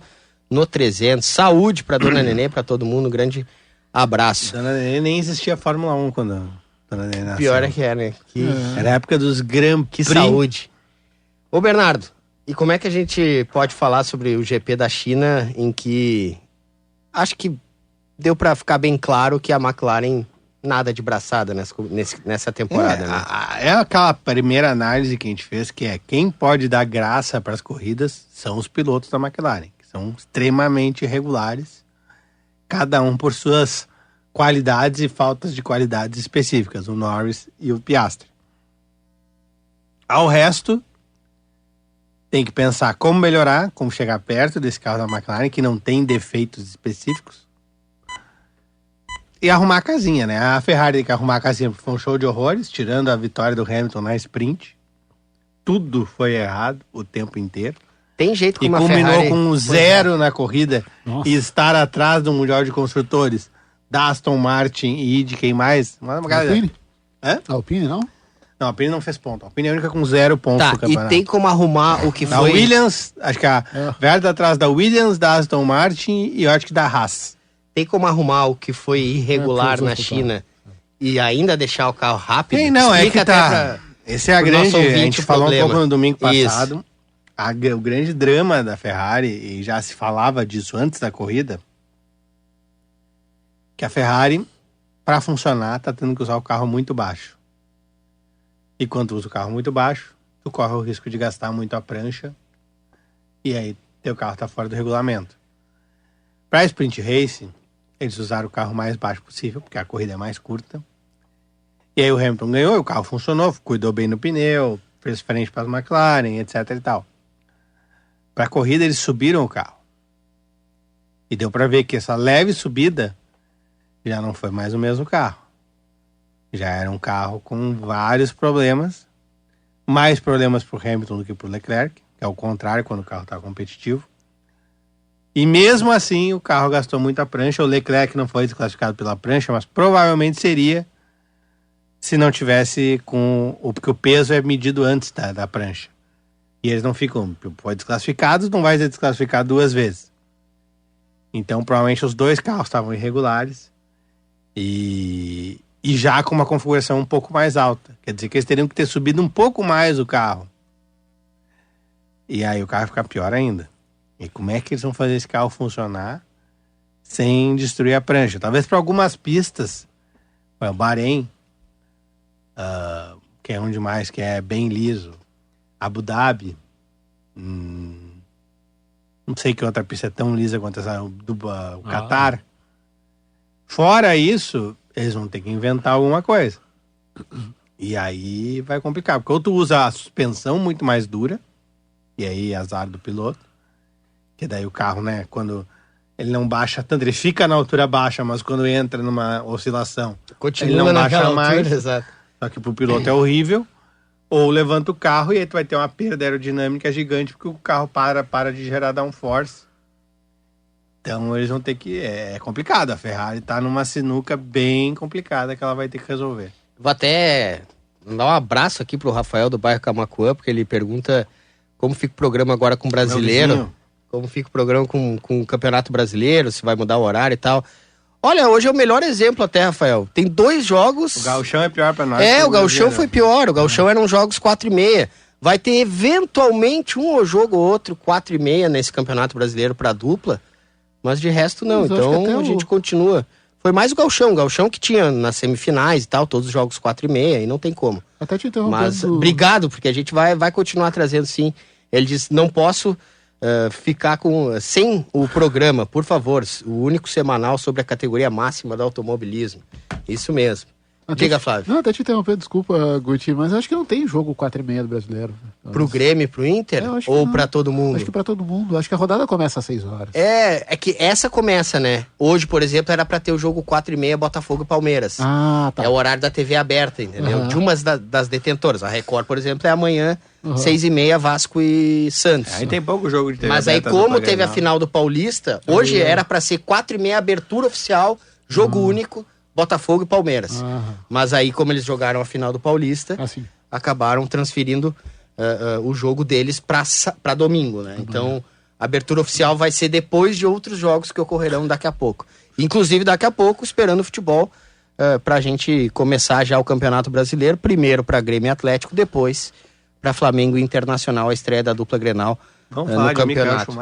no 300. Saúde pra dona Nenê, pra todo mundo, grande abraço. Dona Nenê nem existia Fórmula 1 quando a Dona Nenê nasceu. Pior é que é, né? Era a época dos Grand Que Prix. saúde. Ô Bernardo, e como é que a gente pode falar sobre o GP da China em que acho que deu pra ficar bem claro que a McLaren nada de braçada nessa temporada, né? É aquela primeira análise que a gente fez, que é quem pode dar graça para as corridas são os pilotos da McLaren, que são extremamente irregulares, cada um por suas qualidades e faltas de qualidades específicas, o Norris e o Piastri. Ao resto, tem que pensar como melhorar, como chegar perto desse carro da McLaren, que não tem defeitos específicos, e arrumar a casinha, né? A Ferrari tem que arrumar a casinha, porque foi um show de horrores, tirando a vitória do Hamilton na sprint. Tudo foi errado o tempo inteiro. Tem jeito com E uma combinou Ferrari... com um 0 na corrida. Nossa. E estar atrás do Mundial de Construtores da Aston Martin e de quem mais? Uma galera... Alpine? Hã? Alpine, não? Não, a Alpine não fez ponto. A Alpine é a única com 0 pontos Tá, no e campeonato. tem como arrumar o que A foi... Williams, acho que a Verda atrás da Williams, da Aston Martin e eu acho que da Haas. Tem como arrumar o que foi irregular que os na outros China e ainda deixar o carro rápido? Tem, não, é Explica que até tá. pra- Esse é a pro grande. nosso A ouvinte gente o falou problema. um pouco no domingo Isso. passado. O grande drama da Ferrari, e já se falava disso antes da corrida, que a Ferrari, para funcionar, tá tendo que usar o carro muito baixo. E quando usa o carro muito baixo, tu corre o risco de gastar muito a prancha e aí teu carro tá fora do regulamento. Para sprint racing, eles usaram o carro mais baixo possível, porque a corrida é mais curta. E aí o Hamilton ganhou, o carro funcionou, cuidou bem no pneu, fez frente para as McLaren, etc e tal. Para a corrida eles subiram o carro. E deu para ver que essa leve subida já não foi mais o mesmo carro. Já era um carro com vários problemas. Mais problemas para o Hamilton do que para o Leclerc, que é o contrário quando o carro está competitivo. E mesmo assim o carro gastou muita prancha. O Leclerc não foi desclassificado pela prancha, mas provavelmente seria se não tivesse porque o peso é medido antes da prancha. E eles não ficam, foi desclassificados, não vai ser desclassificado 2 vezes. Então provavelmente os 2 carros estavam irregulares e já com uma configuração um pouco mais alta. Quer dizer que eles teriam que ter subido um pouco mais o carro E aí o carro fica pior ainda. E como é que eles vão fazer esse carro funcionar sem destruir a prancha? Talvez para algumas pistas, o Bahrein, que é um demais, que é bem liso, Abu Dhabi, não sei que outra pista é tão lisa quanto essa do Qatar. Fora isso, eles vão ter que inventar alguma coisa. E aí vai complicar, porque ou tu usa a suspensão muito mais dura, e aí azar do piloto, que daí o carro, né, quando ele não baixa tanto, ele fica na altura baixa, mas quando entra numa oscilação, ele não baixa mais, exato. Só que pro piloto é horrível. Ou levanta o carro e aí tu vai ter uma perda aerodinâmica gigante, porque o carro para de gerar downforce. Então eles vão ter que... É complicado, a Ferrari tá numa sinuca bem complicada que ela vai ter que resolver. Vou até mandar um abraço aqui pro Rafael do bairro Camaquã, porque ele pergunta como fica o programa agora com o brasileiro, como fica o programa com o Campeonato Brasileiro, se vai mudar o horário e tal. Olha, hoje é o melhor exemplo até, Rafael. Tem 2 jogos... O Gauchão é pior pra nós. O Gauchão foi pior. O Gauchão eram jogos 4h30. Vai ter eventualmente um jogo ou outro 4h30 nesse Campeonato Brasileiro pra dupla, mas de resto não. Mas então a gente continua. Foi mais o Gauchão que tinha nas semifinais e tal, todos os jogos 4h30, e não tem como. Até te interrompendo. Mas obrigado, porque a gente vai continuar trazendo sim. Ele diz, não posso... ficar sem o programa, por favor, o único semanal sobre a categoria máxima do automobilismo. Isso mesmo. Diga, Flávio. Não, até te interromper, desculpa, Guti, mas acho que não tem jogo 4h30 do brasileiro. Pro Grêmio e pro Inter? Ou pra todo mundo? Acho que pra todo mundo. Acho que a rodada começa às 6 horas. É que essa começa, né? Hoje, por exemplo, era pra ter o jogo 4h30, Botafogo e Palmeiras. Ah, tá. É o horário da TV aberta, entendeu? De umas das detentoras. A Record, por exemplo, é amanhã, 6h30, Vasco e Santos. Aí tem pouco jogo de TV Mas aí, como teve a final do Paulista, hoje era pra ser 4h30, abertura oficial, jogo único, Botafogo e Palmeiras. Mas aí, como eles jogaram a final do Paulista, acabaram transferindo o jogo deles pra domingo, né? Então, a abertura oficial vai ser depois de outros jogos que ocorrerão daqui a pouco. Inclusive, daqui a pouco, esperando o futebol pra gente começar já o Campeonato Brasileiro. Primeiro pra Grêmio e Atlético, depois pra Flamengo e Internacional, a estreia da dupla Grenal no campeonato.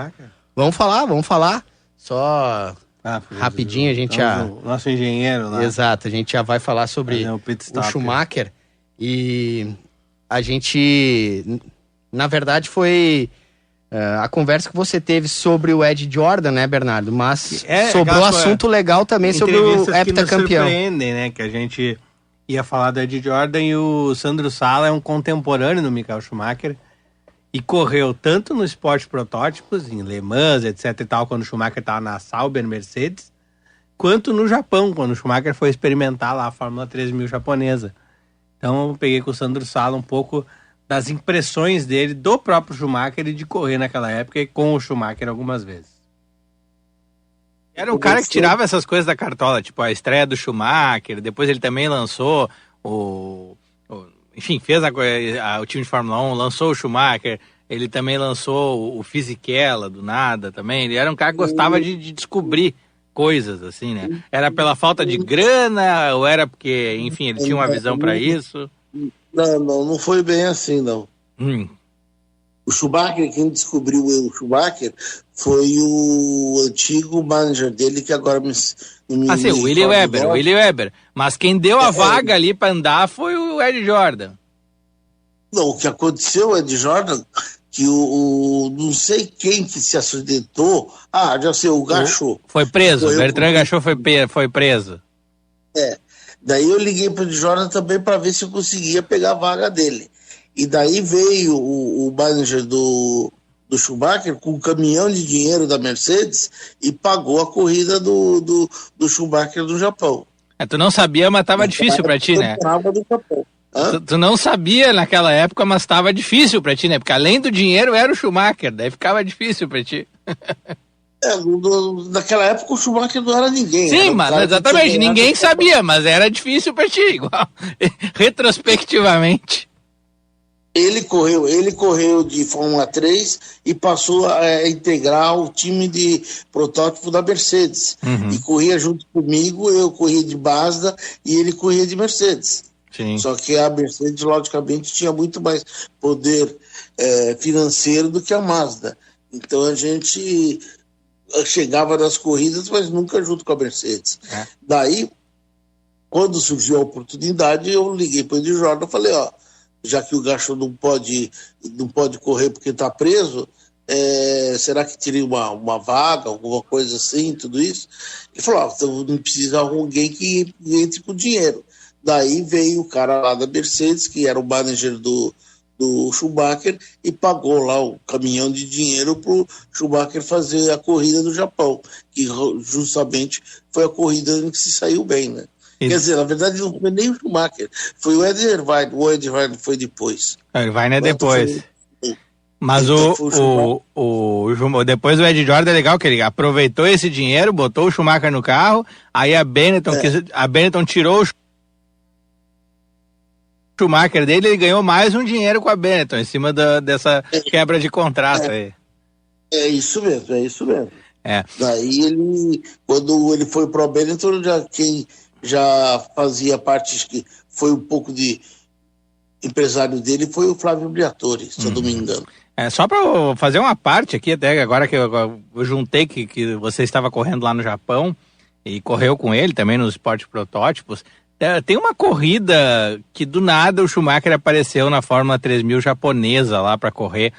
Vamos falar. Só... rapidinho a gente já... Nosso engenheiro lá. Exato, a gente já vai falar sobre o Schumacher. E a gente... Na verdade foi a conversa que você teve sobre o Ed Jordan, né, Bernardo? Mas sobrou assunto legal também sobre o heptacampeão. Surpreendem, né? Que a gente ia falar do Ed Jordan e o Sandro Sala é um contemporâneo do Michael Schumacher. E correu tanto no esporte protótipos, em Le Mans, etc e tal, quando o Schumacher estava na Sauber Mercedes, quanto no Japão, quando o Schumacher foi experimentar lá a Fórmula 3000 japonesa. Então eu peguei com o Sandro Sala um pouco das impressões dele, do próprio Schumacher e de correr naquela época e com o Schumacher algumas vezes. Era um cara que tirava essas coisas da cartola, tipo a estreia do Schumacher, depois ele também lançou enfim, fez o time de Fórmula 1, lançou o Schumacher, ele também lançou o Fisichella do nada também. Ele era um cara que gostava de descobrir coisas, assim, né? Era pela falta de grana ou era porque, enfim, ele tinha uma visão para isso? Não foi bem assim, não. O Schumacher, quem descobriu o Schumacher foi o antigo manager dele, que agora o Willy Weber. Mas quem deu a vaga ali para andar foi o Ed Jordan. Não, o que aconteceu, Ed Jordan, que não sei quem que se acidentou. Já sei, o Gachot. Foi preso, o Bertrand Gachot foi preso. Daí eu liguei para o Ed Jordan também para ver se eu conseguia pegar a vaga dele. E daí veio o manager do Schumacher com um caminhão de dinheiro da Mercedes e pagou a corrida do Schumacher no Japão. Tu não sabia, mas estava difícil para ti, né? Tu não sabia naquela época, mas estava difícil para ti, né? Porque além do dinheiro era o Schumacher, daí ficava difícil para ti. Naquela época o Schumacher não era ninguém. Sim, mas exatamente, ninguém sabia, mas era difícil para ti, igual, retrospectivamente. Ele correu de Fórmula 3 e passou a integrar o time de protótipo da Mercedes. E corria junto comigo, eu corria de Mazda e ele corria de Mercedes. Sim. Só que a Mercedes, logicamente, tinha muito mais poder financeiro do que a Mazda. Então a gente chegava nas corridas, mas nunca junto com a Mercedes. Daí, quando surgiu a oportunidade, eu liguei para o Eddie Jordan e falei, já que o Gacho não pode correr porque está preso, será que teria uma vaga, alguma coisa assim, tudo isso? Ele falou, então não precisa de alguém que entre com dinheiro. Daí veio o cara lá da Mercedes, que era o manager do Schumacher, e pagou lá o caminhão de dinheiro para o Schumacher fazer a corrida do Japão, que justamente foi a corrida em que se saiu bem, né? Quer dizer, na verdade não foi nem o Schumacher, foi o Ed Irvine. O Ed Irvine foi depois. O Irvine é depois. Mas depois o Ed Jordan é legal que ele aproveitou esse dinheiro, botou o Schumacher no carro, aí a Benetton tirou o Schumacher dele, ele ganhou mais um dinheiro com a Benetton, em cima dessa quebra de contrato aí. É isso mesmo. Daí quando ele foi pro Benetton, quem já fazia parte, que foi um pouco de empresário dele, foi o Flávio Briatore, se eu não me engano. Só para fazer uma parte aqui, até agora que eu juntei que você estava correndo lá no Japão e correu com ele também nos Sport Protótipos, tem uma corrida que do nada o Schumacher apareceu na Fórmula 3000 japonesa lá para correr.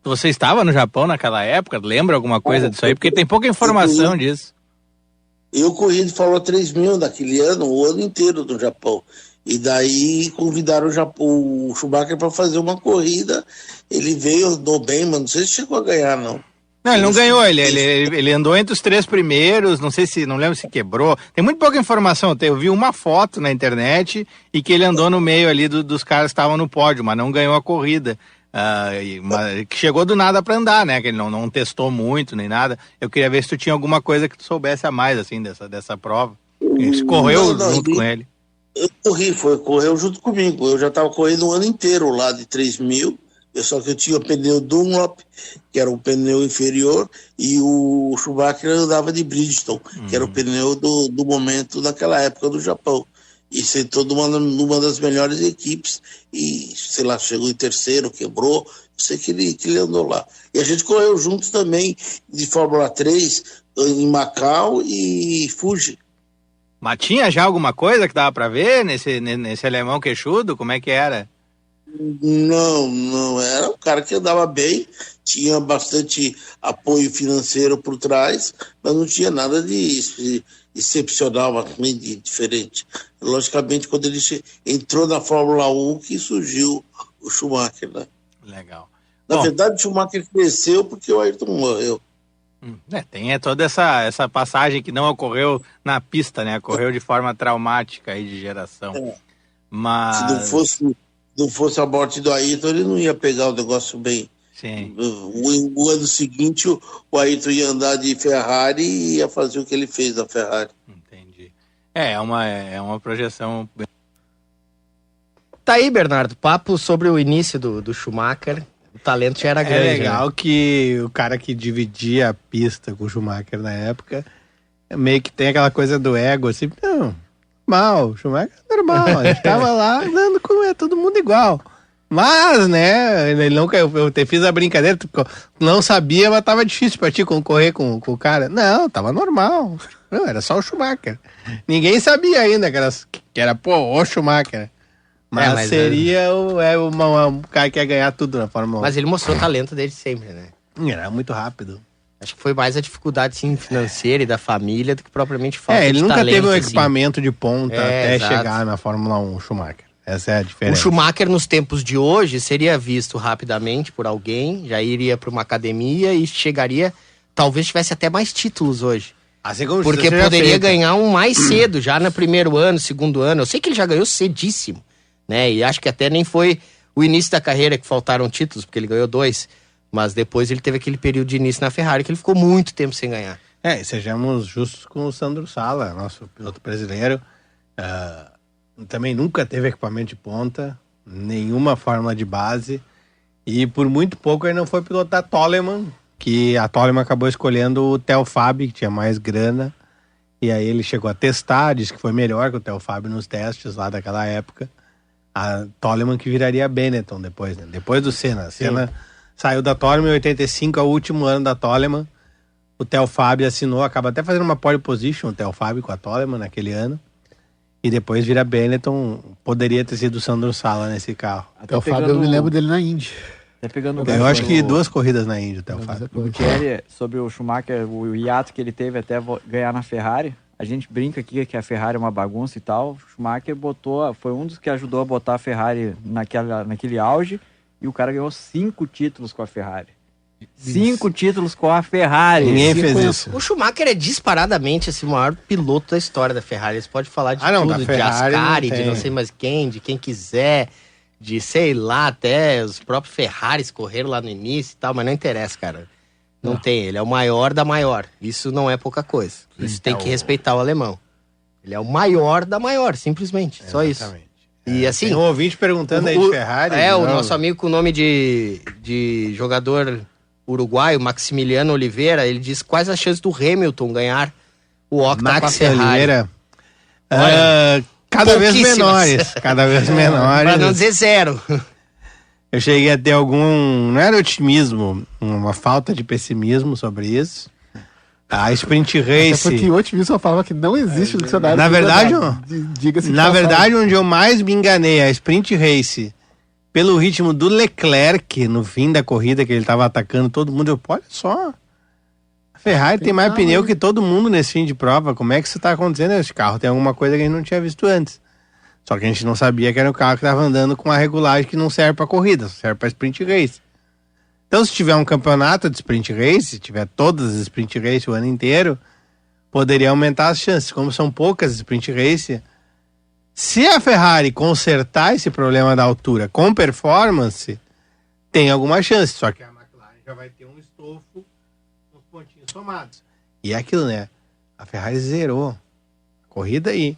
Você estava no Japão naquela época? Lembra alguma coisa disso aí? Porque tem pouca informação disso. Eu corri de Fórmula 3000 naquele ano, o ano inteiro no Japão. E daí convidaram o Schumacher para fazer uma corrida. Ele veio, andou bem, mas não sei se chegou a ganhar, não. Não, ele não ganhou, ele andou entre os 3 primeiros, não lembro se quebrou. Tem muito pouca informação, eu vi uma foto na internet e que ele andou no meio ali dos caras que estavam no pódio, mas não ganhou a corrida. Que chegou do nada para andar, né? Que ele não testou muito nem nada. Eu queria ver se tu tinha alguma coisa que tu soubesse a mais, assim, dessa prova. Você correu junto com ele. Eu correu junto comigo. Eu já estava correndo o ano inteiro lá de 3.000. Só que eu tinha o pneu Dunlop, que era o pneu inferior, e o Schumacher andava de Bridgestone, que era o pneu do momento naquela época do Japão. E sentou numa das melhores equipes, e, sei lá, chegou em terceiro, quebrou, sei que ele andou lá. E a gente correu juntos também de Fórmula 3 em Macau e Fuji. Mas tinha já alguma coisa que dava pra ver nesse alemão queixudo? Como é que era? Não, era um cara que andava bem, tinha bastante apoio financeiro por trás, mas não tinha nada de excepcional, mas de diferente. Logicamente, quando ele entrou na Fórmula 1, que surgiu o Schumacher, né? Legal. Na verdade, o Schumacher cresceu porque o Ayrton morreu. Tem toda essa passagem que não ocorreu na pista, né? Ocorreu de forma traumática aí de geração. Mas... Se não fosse a morte do Ayrton, ele não ia pegar o negócio bem. Sim. O ano seguinte, o Ayrton ia andar de Ferrari e ia fazer o que ele fez na Ferrari. Entendi. É uma projeção... Tá aí, Bernardo, papo sobre o início do Schumacher. O talento já era grande. É legal, né? Que o cara que dividia a pista com o Schumacher na época, meio que tem aquela coisa do ego, assim, não, normal, Schumacher é normal, a gente tava lá andando com todo mundo igual. Mas, né, ele nunca, eu fiz a brincadeira, não sabia, mas tava difícil pra ti concorrer com o cara. Não, tava normal, não, era só o Schumacher. Ninguém sabia ainda que era o Schumacher. Mas seria um cara que ia ganhar tudo na Fórmula 1. Mas ele mostrou o talento dele sempre, né? Era muito rápido. Acho que foi mais a dificuldade sim, financeira e da família do que propriamente falta de talento. Ele nunca teve um assim. equipamento de ponta até chegar na Fórmula 1, Schumacher. Essa é a diferença. O Schumacher nos tempos de hoje seria visto rapidamente por alguém, já iria para uma academia e chegaria, talvez tivesse até mais títulos hoje. Assim como porque poderia ganhar um mais cedo, já no primeiro ano, segundo ano. Eu sei que ele já ganhou cedíssimo, né? E acho que até nem foi o início da carreira que faltaram títulos, porque ele ganhou 2. Mas depois ele teve aquele período de início na Ferrari que ele ficou muito tempo sem ganhar. E sejamos justos com o Sandro Sala, nosso piloto brasileiro. Também nunca teve equipamento de ponta, nenhuma fórmula de base. E por muito pouco ele não foi pilotar Toleman, que a Toleman acabou escolhendo o Theo Fabi, que tinha mais grana. E aí ele chegou a testar, disse que foi melhor que o Theo Fabi nos testes lá daquela época. A Toleman que viraria a Benetton depois, né? Depois do Senna. Senna saiu da Toleman em 85, é o último ano da Toleman. O Theo Fábio assinou, acaba até fazendo uma pole position, o Theo Fábio com a Toleman naquele ano. E depois vira Benetton, poderia ter sido o Sandro Sala nesse carro. O Theo Fábio, eu me lembro dele na Indy. Até pegando Eu acho que 2 corridas na Indy, o Theo Fábio. Sobre o Schumacher, o hiato que ele teve até ganhar na Ferrari. A gente brinca aqui que a Ferrari é uma bagunça e tal. O Schumacher foi um dos que ajudou a botar a Ferrari naquele auge. E o cara ganhou 5 títulos com a Ferrari. 5 títulos com a Ferrari. Ninguém fez isso. O Schumacher é disparadamente assim, o maior piloto da história da Ferrari. Eles podem falar de tudo, de Ferrari Ascari, de não sei mais quem, de quem quiser, de sei lá, até os próprios Ferraris correram lá no início e tal, mas não interessa, cara. Não tem, ele é o maior da maior. Isso não é pouca coisa. Isso tem que respeitar o alemão. Ele é o maior da maior, simplesmente. Só isso. E assim. Tem um ouvinte perguntando aí de Ferrari. O nosso amigo com o nome de jogador uruguaio, Maximiliano Oliveira, ele diz quais as chances do Hamilton ganhar o Octa com a Ferrari. Oliveira. Cada vez menores. Cada vez menores. Pra não dizer 0. Eu cheguei a ter não era otimismo, uma falta de pessimismo sobre isso. A Sprint Race... Até porque o otimismo falava que não existe no dicionário. Na verdade, onde eu mais me enganei, a Sprint Race, pelo ritmo do Leclerc, no fim da corrida, que ele estava atacando todo mundo, olha só, a Ferrari tem mais pneu que todo mundo nesse fim de prova, como é que isso está acontecendo? Esse carro tem alguma coisa que a gente não tinha visto antes. Só que a gente não sabia que era o carro que estava andando com uma regulagem que não serve para corrida, serve para Sprint Race. Então, se tiver um campeonato de Sprint Race, se tiver todas as Sprint Race o ano inteiro, poderia aumentar as chances. Como são poucas Sprint Race, se a Ferrari consertar esse problema da altura com performance, tem alguma chance. Só que a McLaren já vai ter um estofo com os pontinhos somados. E é aquilo, né? A Ferrari zerou a corrida aí.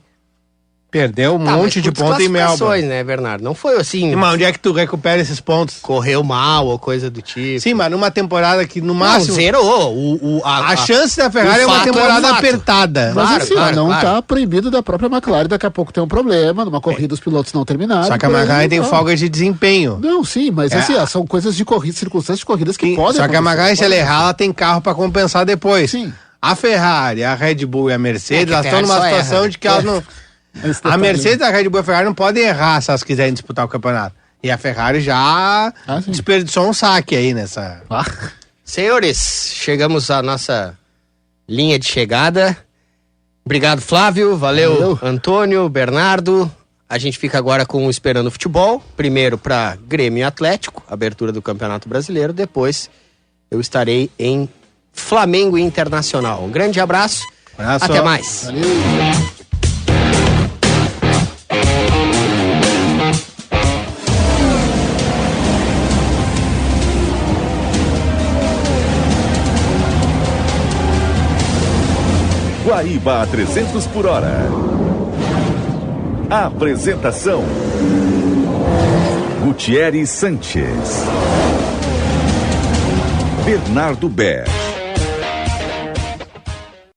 Perdeu um monte de ponto em Melbourne, né, Bernardo? Não foi assim. Mas onde é que tu recupera esses pontos? Correu mal ou coisa do tipo. Sim, mas numa temporada que no máximo... Não, zerou. A chance da Ferrari é uma temporada apertada. Mas assim, não tá proibido da própria McLaren. Daqui a pouco tem um problema. Numa corrida os pilotos não terminaram. Só que a McLaren tem folga de desempenho. Não, sim, mas assim, são coisas de corrida, circunstâncias de corridas que podem Só que a McLaren, se ela errar, ela tem carro pra compensar depois. Sim. A Ferrari, a Red Bull e a Mercedes, elas estão numa situação de que elas não... A Mercedes, a Red Bull e a Ferrari não podem errar se elas quiserem disputar o campeonato. E a Ferrari já desperdiçou um saque aí nessa... Senhores, chegamos à nossa linha de chegada. Obrigado, Flávio. Valeu, Antônio, Bernardo. A gente fica agora com o Esperando Futebol. Primeiro para Grêmio e Atlético, abertura do Campeonato Brasileiro. Depois eu estarei em Flamengo Internacional. Um grande abraço. Até mais. Valeu. Guaíba a 300 por hora. Apresentação: Gutierrez Sanches, Bernardo Ber.